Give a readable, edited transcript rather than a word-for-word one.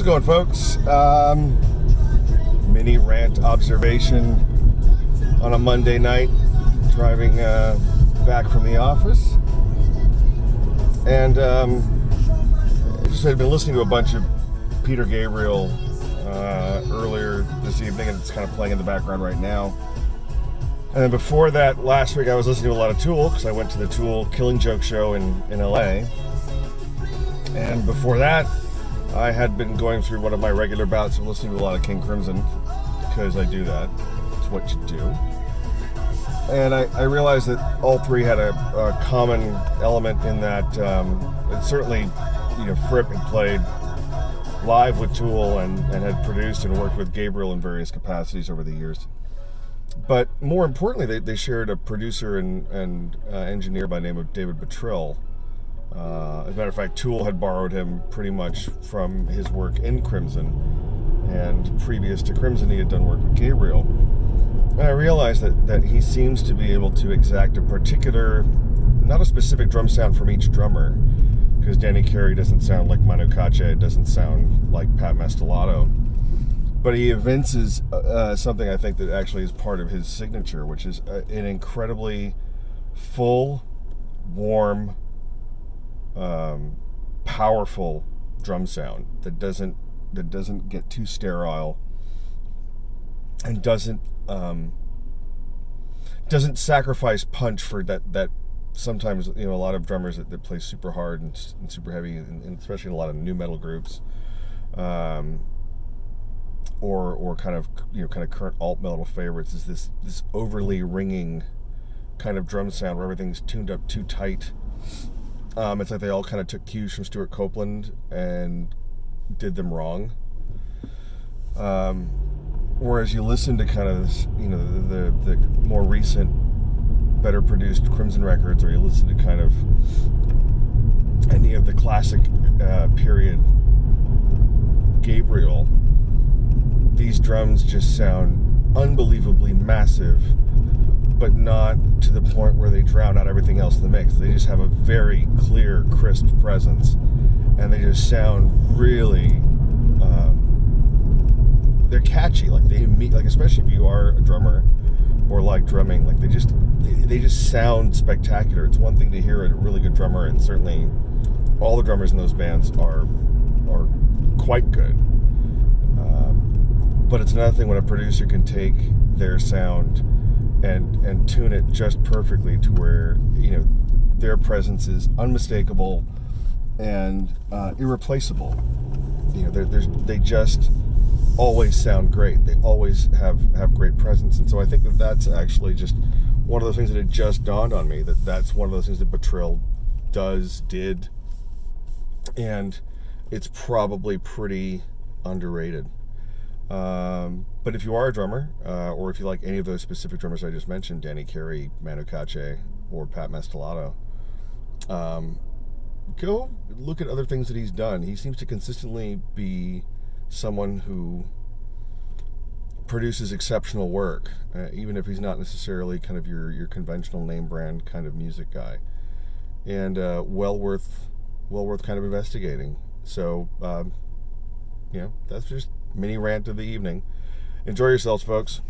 going, folks? Mini rant observation on a Monday night, driving back from the office, and just had been listening to a bunch of Peter Gabriel earlier this evening, and it's kind of playing in the background right now. And then before that, last week I was listening to a lot of Tool, because I went to the Tool Killing Joke show in LA. And before that, I had been going through one of my regular bouts of listening to a lot of King Crimson, because I do that. It's what you do. And I realized that all three had a common element in that certainly, Fripp had played live with Tool and had produced and worked with Gabriel in various capacities over the years. But more importantly, they shared a producer and engineer by the name of David Bottrill. As a matter of fact, Tool had borrowed him pretty much from his work in Crimson, and previous to Crimson he had done work with Gabriel. And I realized that he seems to be able to exact a particular, not a specific drum sound from each drummer, because Danny Carey doesn't sound like Manu Katché, doesn't sound like Pat Mastelotto, but he evinces something I think that actually is part of his signature, which is an incredibly full, warm, powerful drum sound that doesn't get too sterile and doesn't sacrifice punch for that sometimes a lot of drummers that play super hard and super heavy, and especially in a lot of nu metal groups, or kind of current alt metal favorites, is this overly ringing kind of drum sound where everything's tuned up too tight. It's like they all kind of took cues from Stuart Copeland and did them wrong. Whereas you listen to kind of this, the more recent, better produced Crimson records, or you listen to kind of any of the classic period Gabriel, these drums just sound unbelievably massive, but not to the point where they drown out everything else in the mix. They just have a very clear, crisp presence, and they just sound really, they're catchy. Like especially if you are a drummer or like drumming, like they just sound spectacular. It's one thing to hear a really good drummer, and certainly all the drummers in those bands are quite good. But it's another thing when a producer can take their sound and tune it just perfectly to where their presence is unmistakable and irreplaceable. They just always sound great. They always have great presence. And so I think that's actually just one of those things that it just dawned on me, that's one of those things that Bottrill did, and it's probably pretty underrated. But if you are a drummer, or if you like any of those specific drummers I just mentioned, Danny Carey, Manu Katché, or Pat Mastelotto, go look at other things that he's done. He seems to consistently be someone who produces exceptional work, even if he's not necessarily kind of your conventional name brand kind of music guy, and well worth kind of investigating. So that's just mini rant of the evening. Enjoy yourselves, folks.